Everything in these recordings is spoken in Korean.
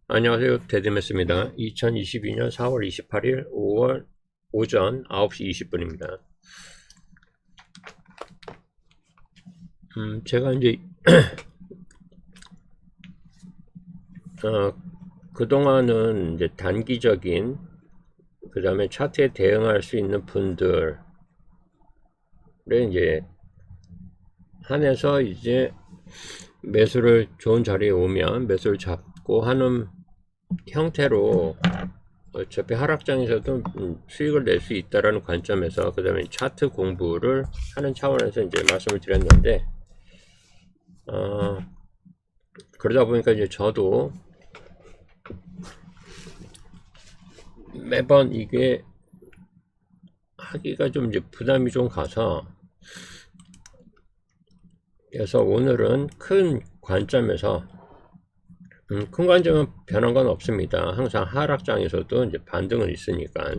안녕하세요. 데드메스입니다. 2022년 4월 28일 오전 9시 20분입니다. 제가 이제 그동안은 이제 단기적인 그 다음에 차트에 대응할 수 있는 분들에 이제 한해서 이제 매수를 좋은 자리에 오면 매수를 잡고 하는 형태로 어차피 하락장에서도 수익을 낼 수 있다라는 관점에서 그 다음에 차트 공부를 하는 차원에서 이제 말씀을 드렸는데 그러다 보니까 이제 저도 매번 이게 하기가 좀 이제 부담이 좀 가서 그래서 오늘은 큰 관점에서 큰 관점은 변한 건 없습니다. 항상 하락장에서도 이제 반등은 있으니까.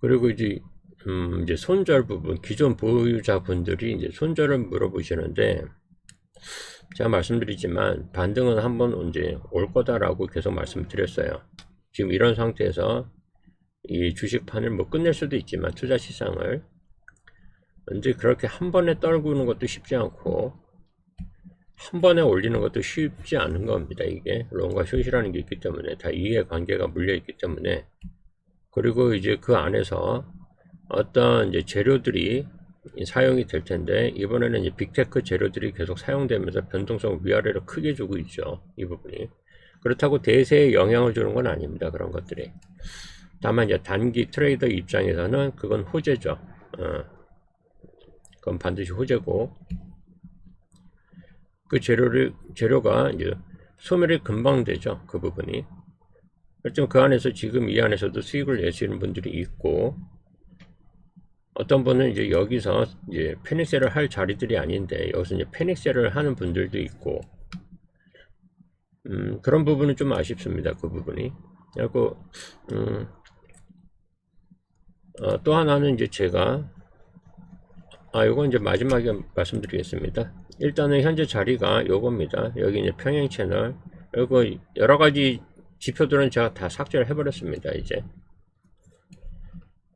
그리고 이제 손절 부분, 기존 보유자분들이 이제 손절을 물어보시는데, 제가 말씀드리지만, 반등은 한번 이제 올 거다라고 계속 말씀드렸어요. 지금 이런 상태에서 이 주식판을 뭐 끝낼 수도 있지만, 투자 시장을. 근데 그렇게 한 번에 떨구는 것도 쉽지 않고, 한 번에 올리는 것도 쉽지 않은 겁니다. 이게 롱과 숏이라는 게 있기 때문에 다 이해관계가 물려 있기 때문에. 그리고 이제 그 안에서 어떤 이제 재료들이 사용이 될 텐데 이번에는 이제 빅테크 재료들이 계속 사용되면서 변동성을 위아래로 크게 주고 있죠. 이 부분이. 그렇다고 대세에 영향을 주는 건 아닙니다. 그런 것들이. 다만 이제 단기 트레이더 입장에서는 그건 호재죠. 그건 반드시 호재고 그 재료가 이제 소멸이 금방 되죠. 그 부분이. 그렇지만 그 안에서 지금 이 안에서도 수익을 내시는 분들이 있고, 어떤 분은 이제 여기서 이제 패닉셀을 할 자리들이 아닌데, 여기서 이제 패닉셀을 하는 분들도 있고, 그런 부분은 좀 아쉽습니다. 그 부분이. 그리고, 또 하나는 이제 제가, 요건 이제 마지막에 말씀드리겠습니다. 일단은 현재 자리가 요겁니다. 여기 이제 평행 채널. 그리고 여러 가지 지표들은 제가 다 삭제를 해버렸습니다. 이제.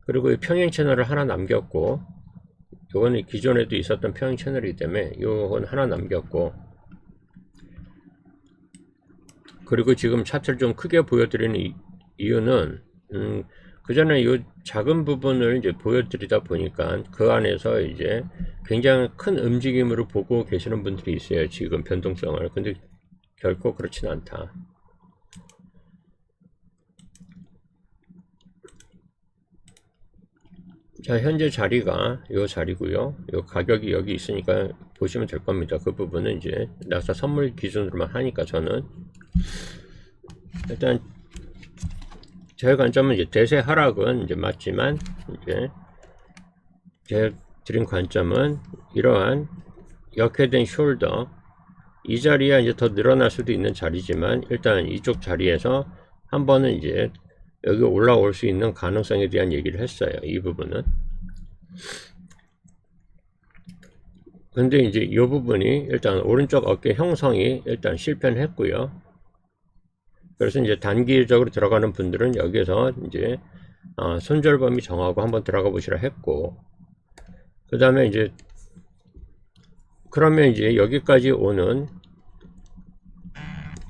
그리고 이 평행 채널을 하나 남겼고, 요거는 기존에도 있었던 평행 채널이기 때문에 요건 하나 남겼고, 그리고 지금 차트를 좀 크게 보여드리는 이유는 그 전에 이 작은 부분을 이제 보여드리다 보니까 그 안에서 이제 굉장히 큰 움직임으로 보고 계시는 분들이 있어요. 지금 변동성을. 근데 결코 그렇진 않다. 자, 현재 자리가 요 자리고요. 요 가격이 여기 있으니까 보시면 될 겁니다. 그 부분은 이제 낙사 선물 기준으로만 하니까 저는 일단 제 관점은 이제 대세 하락은 이제 맞지만 이제 제 드린 관점은 이러한 역회된 숄더 이 자리가 이제 더 늘어날 수도 있는 자리지만 일단 이쪽 자리에서 한 번은 이제 여기 올라올 수 있는 가능성에 대한 얘기를 했어요. 이 부분은. 근데 이제 이 부분이 일단 오른쪽 어깨 형성이 일단 실패는 했고요. 그래서 이제 단기적으로 들어가는 분들은 여기에서 이제 손절 범위 정하고 한번 들어가 보시라 했고, 그 다음에 이제 그러면 이제 여기까지 오는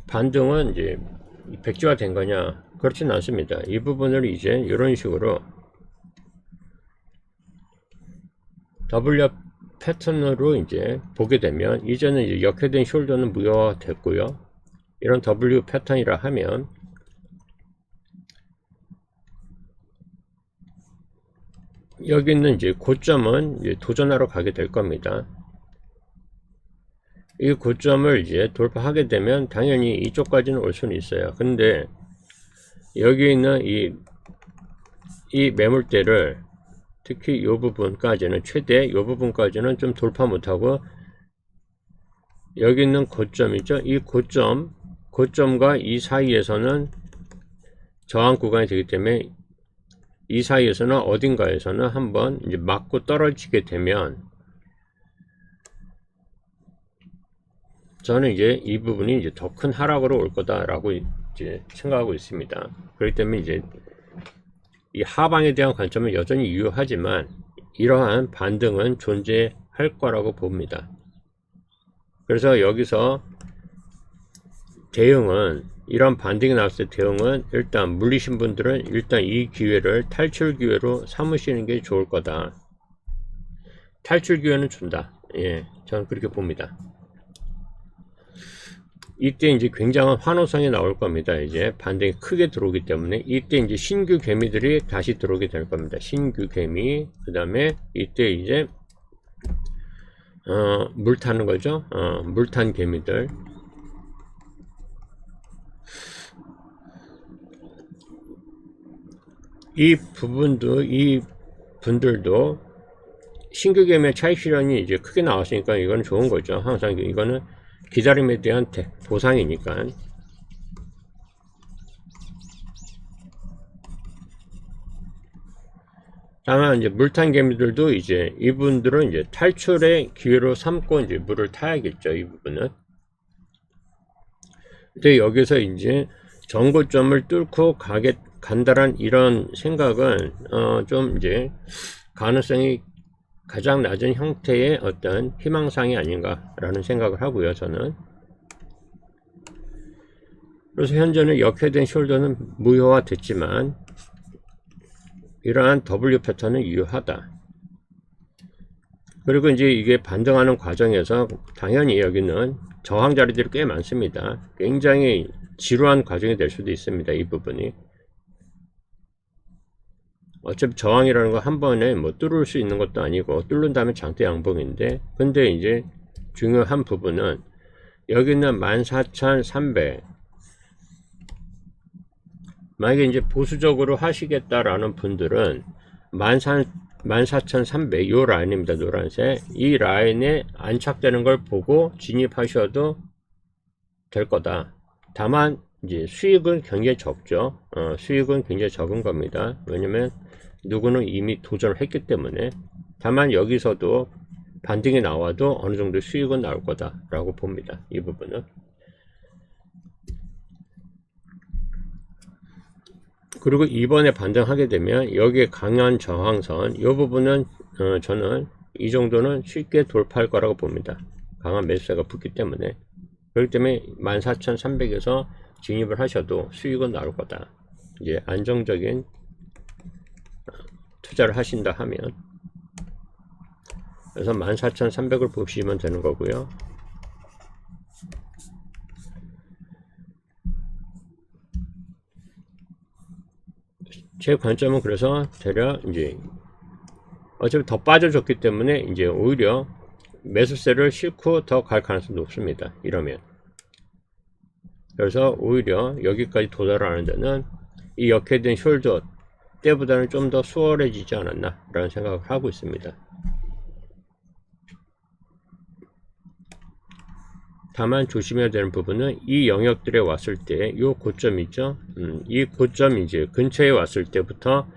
반등은 이제 백지화 된 거냐? 그렇지는 않습니다. 이 부분을 이제 이런 식으로 W 패턴으로 이제 보게 되면 이제는 이제 역회된 숄더는 무효화됐고요. 이런 W 패턴이라 하면 여기 있는 이제 고점은 이제 도전하러 가게 될 겁니다. 이 고점을 이제 돌파하게 되면 당연히 이쪽까지는 올 수는 있어요. 근데 여기 있는 이 매물대를 특히 이 부분까지는 최대 이 부분까지는 좀 돌파 못하고 여기 있는 고점이죠. 이 고점과 이 사이에서는 저항 구간이 되기 때문에 이 사이에서는 어딘가에서는 한번 이제 맞고 떨어지게 되면 저는 이제 이 부분이 이제 더 큰 하락으로 올 거다라고 이제 생각하고 있습니다. 그렇기 때문에 이제 이 하방에 대한 관점은 여전히 유효하지만 이러한 반등은 존재할 거라고 봅니다. 그래서 여기서 대응은, 이런 반등이 나왔을 때 대응은 일단 물리신 분들은 일단 이 기회를 탈출 기회로 삼으시는 게 좋을 거다. 탈출 기회는 준다. 예, 저는 그렇게 봅니다. 이때 이제 굉장한 환호성이 나올 겁니다. 이제 반등이 크게 들어오기 때문에 이때 이제 신규 개미들이 다시 들어오게 될 겁니다. 신규 개미, 그 다음에 이때 이제 물 타는 거죠. 물탄 개미들. 이 부분도, 이 분들도 신규 개미의 차익 실현이 이제 크게 나왔으니까 이건 좋은 거죠. 항상 이거는 기다림에 대한 보상이니까. 다만 이제 물탄 개미들도 이제 이분들은 이제 탈출의 기회로 삼고 이제 물을 타야겠죠. 이 부분은. 근데 여기서 이제 전고점을 뚫고 간다란 이런 생각은 좀 이제 가능성이 가장 낮은 형태의 어떤 희망상이 아닌가라는 생각을 하고요, 저는. 그래서 현재는 역회된 숄더는 무효화 됐지만 이러한 W 패턴은 유효하다. 그리고 이제 이게 반등하는 과정에서 당연히 여기는 저항 자리들이 꽤 많습니다. 굉장히 지루한 과정이 될 수도 있습니다, 이 부분이. 어차피 저항이라는 거 한 번에 뭐 뚫을 수 있는 것도 아니고, 뚫는 다음에 장대 양봉인데, 근데 이제 중요한 부분은 여기는 14,300, 만약에 이제 보수적으로 하시겠다라는 분들은 14,300, 요 라인입니다. 노란색. 이 라인에 안착되는 걸 보고 진입하셔도 될 거다. 다만 이제 수익은 굉장히 적죠. 수익은 굉장히 적은 겁니다. 왜냐면 누구는 이미 도전을 했기 때문에. 다만 여기서도 반등이 나와도 어느 정도 수익은 나올 거다 라고 봅니다. 이 부분은. 그리고 이번에 반등하게 되면 여기에 강한 저항선, 이 부분은 저는 이 정도는 쉽게 돌파할 거라고 봅니다. 강한 매수세가 붙기 때문에. 그렇기 때문에 14,300에서 진입을 하셔도 수익은 나올 거다. 이제 안정적인 투자를 하신다 하면. 그래서 14,300을 보시면 되는 거고요. 제 관점은 그래서 대략 이제 어차피 더 빠져줬기 때문에 이제 오히려 매수세를 싣고 더 갈 가능성이 높습니다. 이러면. 그래서 오히려 여기까지 도달하는 데는 이 역회된 숄더 때보다는 좀 더 수월해지지 않았나 라는 생각을 하고 있습니다. 다만 조심해야 되는 부분은 이 영역들에 왔을 때 이 고점 있죠. 이 고점 이제 근처에 왔을 때부터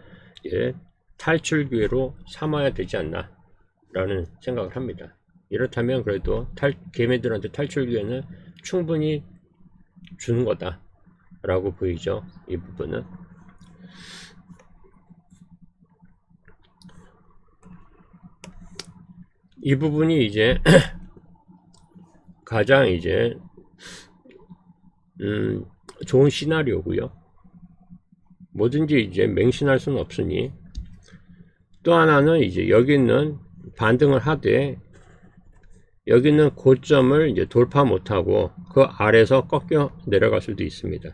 이제 탈출 기회로 삼아야 되지 않나 라는 생각을 합니다. 이렇다면 그래도 개미들한테 탈출 기회는 충분히 주는 거다 라고 보이죠. 이 부분은. 이 부분이 이제 가장 이제 좋은 시나리오고요. 뭐든지 이제 맹신할 수는 없으니. 또 하나는 이제 여기는 반등을 하되 여기는 고점을 이제 돌파 못하고 그 아래서 꺾여 내려갈 수도 있습니다.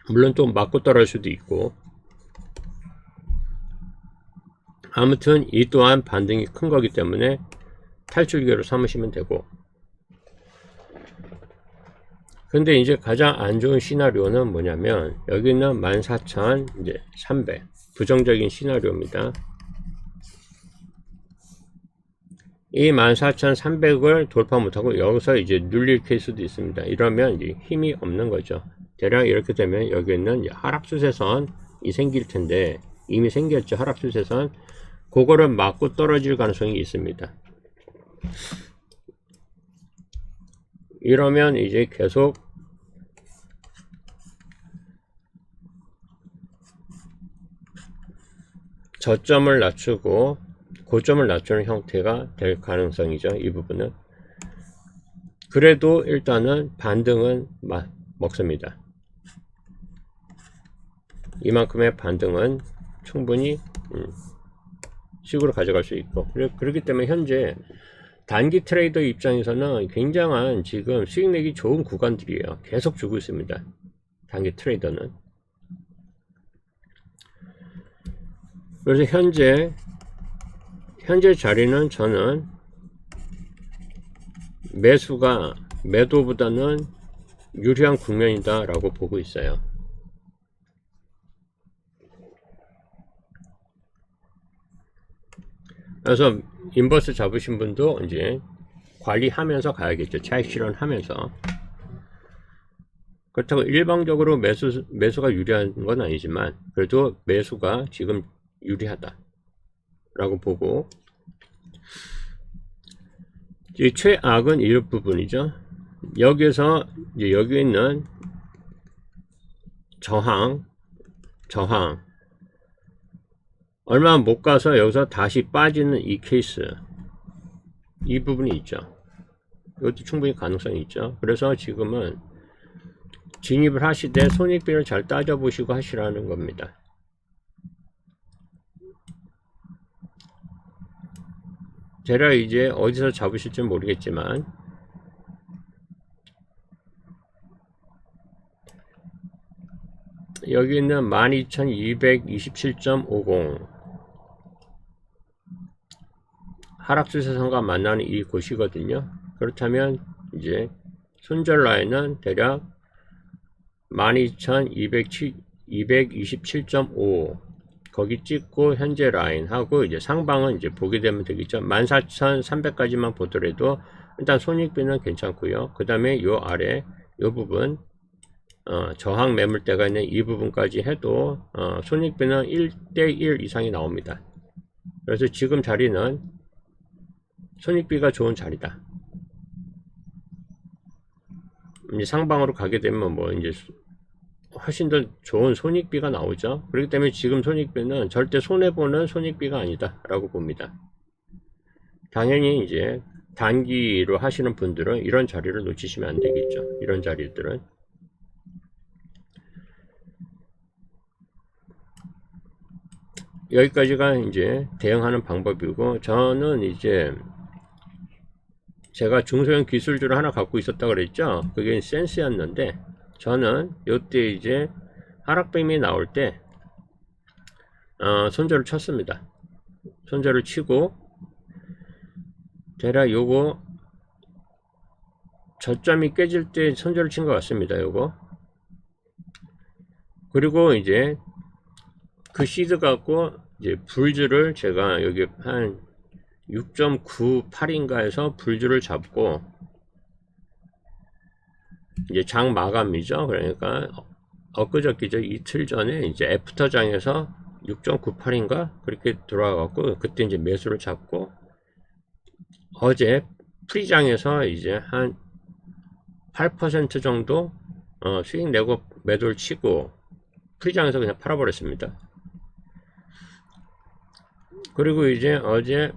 물론 또 맞고 떨어질 수도 있고. 아무튼 이 또한 반등이 큰 거기 때문에 탈출기로 삼으시면 되고. 근데 이제 가장 안 좋은 시나리오는 뭐냐면 여기는 14,300 부정적인 시나리오입니다. 이 14,300을 돌파 못하고 여기서 이제 눌릴 케이스도 있습니다. 이러면 이제 힘이 없는 거죠. 대략 이렇게 되면 여기는 하락수세선이 생길 텐데 이미 생겼죠. 하락수세선. 그거를 맞고 떨어질 가능성이 있습니다. 이러면 이제 계속 저점을 낮추고 고점을 낮추는 형태가 될 가능성이죠. 이 부분은. 그래도 일단은 반등은 먹습니다. 이만큼의 반등은 충분히 식으로 가져갈 수 있고, 그렇기 때문에 현재 단기 트레이더 입장에서는 굉장한 지금 수익 내기 좋은 구간들이에요. 계속 주고 있습니다. 단기 트레이더는. 그래서 현재 자리는 저는 매도보다는 유리한 국면이다 라고 보고 있어요. 그래서 인버스 잡으신 분도 이제 관리하면서 가야겠죠. 차익 실현하면서. 그렇다고 일방적으로 매수가 유리한 건 아니지만 그래도 매수가 지금 유리하다 라고 보고, 이 최악은 이 부분이죠. 여기에서 이제 여기 있는 저항 얼마 못 가서 여기서 다시 빠지는 이 케이스, 이 부분이 있죠. 이것도 충분히 가능성이 있죠. 그래서 지금은 진입을 하시되 손익비를 잘 따져보시고 하시라는 겁니다. 제가 이제 어디서 잡으실지 모르겠지만 여기 있는 12,227.50 하락주세선과 만나는 이 곳이거든요. 그렇다면 이제 손절 라인은 대략 12,227.5 거기 찍고 현재 라인 하고, 이제 상방은 이제 보게 되면 되겠죠. 14,300까지만 보더라도 일단 손익비는 괜찮고요. 그 다음에 요 아래 요 부분 저항 매물대가 있는 이 부분까지 해도 손익비는 1대1 이상이 나옵니다. 그래서 지금 자리는 손익비가 좋은 자리다. 이제 상방으로 가게 되면 뭐 이제 훨씬 더 좋은 손익비가 나오죠. 그렇기 때문에 지금 손익비는 절대 손해보는 손익비가 아니다 라고 봅니다. 당연히 이제 단기로 하시는 분들은 이런 자리를 놓치시면 안 되겠죠. 이런 자리들은. 여기까지가 이제 대응하는 방법이고, 저는 이제 제가 중소형 기술주를 하나 갖고 있었다 그랬죠. 그게 센스였는데, 저는 요때 이제 하락뱀이 나올 때 손절을 쳤습니다. 손절을 치고 대략 요거 저점이 깨질 때 손절을 친 것 같습니다. 요거. 그리고 이제 그 시드 갖고 이제 불주를 제가 여기 한 6.98인가 해서 불주를 잡고, 이제 장 마감이죠. 그러니까 엊그저께죠. 이틀 전에 이제 애프터장에서 6.98인가 그렇게 들어와갖고 그때 이제 매수를 잡고, 어제 프리장에서 이제 한 8% 정도 수익 내고 매도를 치고 프리장에서 그냥 팔아버렸습니다. 그리고 이제 어제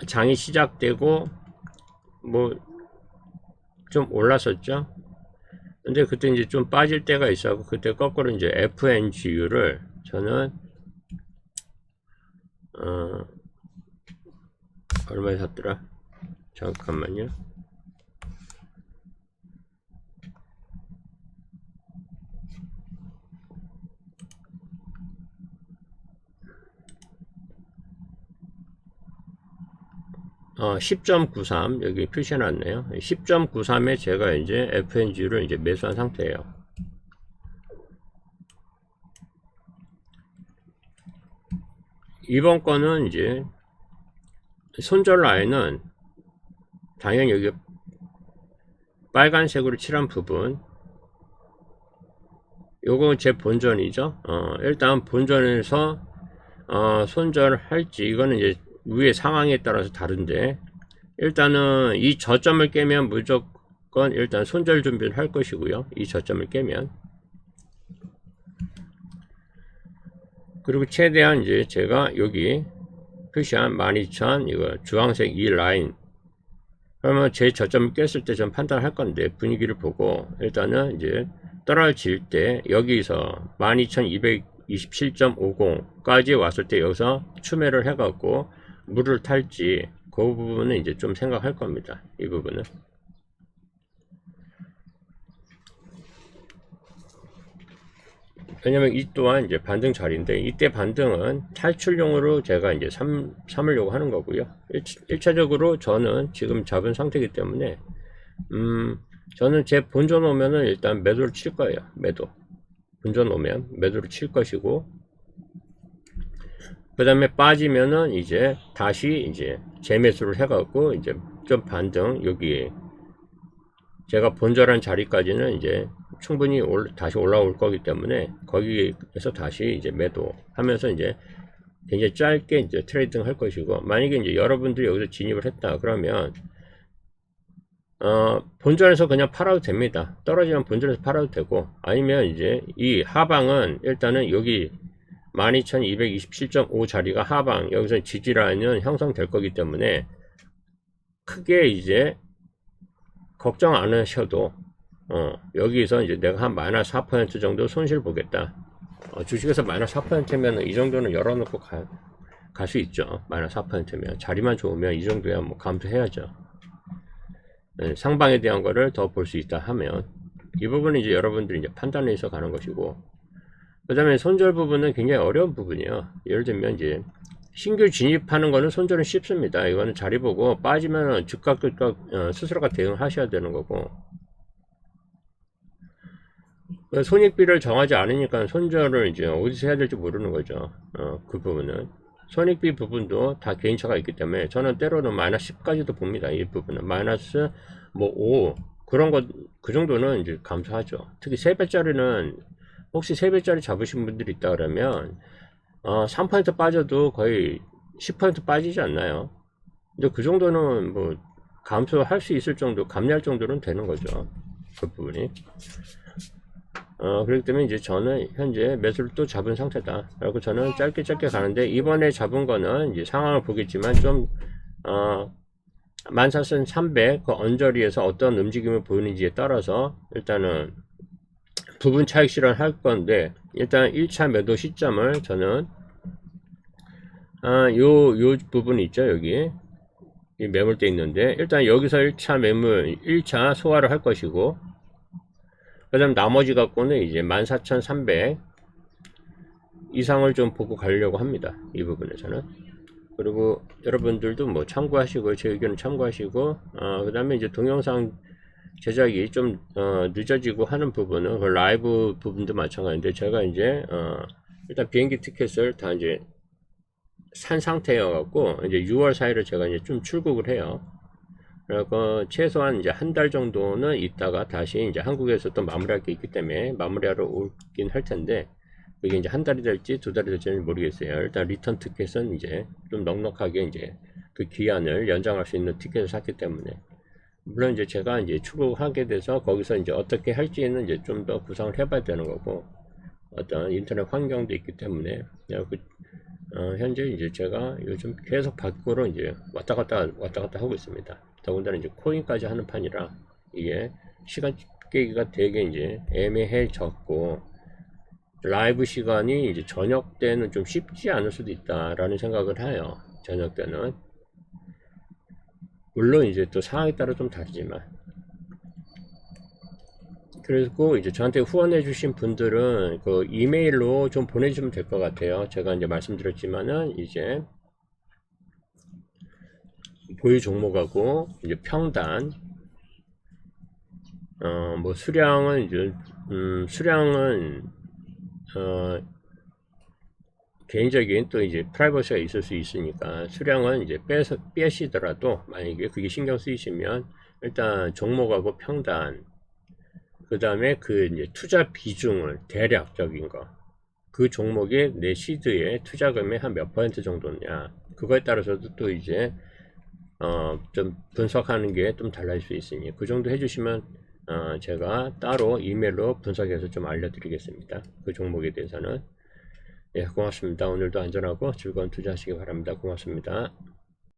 장이 시작되고 뭐 좀 올랐었죠. 근데 그때 이제 좀 빠질 때가 있어서 그때 거꾸로 이제 FNGU를 저는 얼마에 샀더라? 잠깐만요. 어, 10.93 여기 표시해 놨네요. 10.93에 제가 이제 FNG를 이제 매수한 상태예요. 이번 거는 이제 손절 라인은 당연히 여기 빨간색으로 칠한 부분, 요거 제 본전이죠. 일단 본전에서 손절을 할지, 이거는 이제 위의 상황에 따라서 다른데, 일단은 이 저점을 깨면 무조건 건 일단 손절 준비를 할 것이고요. 이 저점을 깨면. 그리고 최대한 이제 제가 여기 표시한 12,000 이거 주황색 이 라인, 그러면 제 저점을 깼을 때 좀 판단할 건데, 분위기를 보고 일단은 이제 떨어질 때 여기서 12,227.50까지 왔을 때 여기서 추매를 해갖고 물을 탈지, 그 부분은 이제 좀 생각할 겁니다. 이 부분은. 왜냐면 이 또한 이제 반등 자리인데, 이때 반등은 탈출용으로 제가 이제 삼으려고 하는 거고요. 1차적으로 저는 지금 잡은 상태이기 때문에, 저는 제 본전 오면은 일단 매도를 칠 거예요. 본전 오면 매도를 칠 것이고, 그 다음에 빠지면은 이제 다시 이제 재매수를 해갖고 이제 좀 반등, 여기 제가 본절한 자리까지는 이제 충분히 다시 올라올 거기 때문에 거기에서 다시 이제 매도하면서 이제 굉장히 짧게 이제 트레이딩 할 것이고, 만약에 이제 여러분들이 여기서 진입을 했다 그러면 본전에서 그냥 팔아도 됩니다. 떨어지면 본전에서 팔아도 되고, 아니면 이제 이 하방은 일단은 여기 12,227.5 자리가 하방, 여기서 지지라인은 형성될 거기 때문에 크게 이제 걱정 안 하셔도 여기서 이제 내가 한 마이너스 4% 정도 손실 보겠다. 주식에서 마이너스 4%면 이 정도는 열어놓고 갈 수 있죠. 마이너스 4%면 자리만 좋으면 이 정도야 뭐 감수해야죠. 상방에 대한 거를 더 볼 수 있다 하면 이 부분은 이제 여러분들이 이제 판단해서 가는 것이고, 그 다음에 손절 부분은 굉장히 어려운 부분이에요. 예를 들면 이제 신규 진입하는 거는 손절은 쉽습니다. 이거는 자리 보고 빠지면 즉각 스스로가 대응하셔야 되는 거고, 손익비를 정하지 않으니까 손절을 이제 어디서 해야 될지 모르는 거죠. 그 부분은 손익비 부분도 다 개인차가 있기 때문에 저는 때로는 마이너스 10까지도 봅니다. 이 부분은 마이너스 뭐 5 그런 거, 그 정도는 이제 감수하죠. 특히 3배짜리는 혹시 3배짜리 잡으신 분들이 있다 그러면 3% 빠져도 거의 10% 빠지지 않나요? 근데 그 정도는 뭐 감수할 수 있을 정도, 감내할 정도는 되는 거죠. 그 부분이. 그렇기 때문에 이제 저는 현재 매수를 또 잡은 상태다. 그리고 저는 짧게 가는데, 이번에 잡은 거는 이제 상황을 보겠지만 좀 14,300 그 언저리에서 어떤 움직임을 보이는지에 따라서 일단은 부분 차익 실현할 건데, 일단 1차 매도 시점을 저는 요 부분 있죠. 여기 이 매물대 있는데, 일단 여기서 1차 매물 1차 소화를 할 것이고, 그 다음 나머지 갖고는 이제 14,300 이상을 좀 보고 가려고 합니다. 이 부분에서는. 그리고 여러분들도 뭐 참고하시고, 제 의견을 참고하시고, 그 다음에 이제 동영상 제작이 좀 늦어지고 하는 부분은 그 라이브 부분도 마찬가지인데, 제가 이제 일단 비행기 티켓을 다 이제 산 상태여 갖고 이제 6월 4일을 제가 이제 좀 출국을 해요. 그리고 최소한 이제 한 달 정도는 있다가 다시 이제 한국에서 또 마무리할 게 있기 때문에 마무리하러 오긴 할 텐데, 그게 이제 한 달이 될지 두 달이 될지는 모르겠어요. 일단 리턴 티켓은 이제 좀 넉넉하게 이제 그 기한을 연장할 수 있는 티켓을 샀기 때문에, 물론 이제 제가 이제 출국하게 돼서 거기서 이제 어떻게 할지는 이제 좀 더 구상을 해봐야 되는 거고, 어떤 인터넷 환경도 있기 때문에 현재 이제 제가 요즘 계속 밖으로 이제 왔다 갔다 하고 있습니다. 더군다나 이제 코인까지 하는 판이라 이게 시간 깨기가 되게 이제 애매해졌고, 라이브 시간이 이제 저녁 때는 좀 쉽지 않을 수도 있다라는 생각을 해요. 저녁 때는 물론 이제 또 상황에 따라 좀 다르지만, 그리고 이제 저한테 후원해 주신 분들은 그 이메일로 좀 보내주시면 될 것 같아요. 제가 이제 말씀드렸지만은 이제 보유 종목하고 이제 평단, 뭐 수량은 이제 수량은 개인적인 또 이제 프라이버시가 있을 수 있으니까 수량은 이제 빼시더라도, 만약에 그게 신경 쓰이시면 일단 종목하고 평단, 그 다음에 그 이제 투자 비중을 대략적인 거, 그 종목의 내 시드의 투자금의 한 몇 % 정도냐, 그거에 따라서도 또 이제 좀 분석하는 게 좀 달라질 수 있으니 그 정도 해주시면 제가 따로 이메일로 분석해서 좀 알려드리겠습니다. 그 종목에 대해서는. 예, 고맙습니다. 오늘도 안전하고 즐거운 투자하시기 바랍니다. 고맙습니다.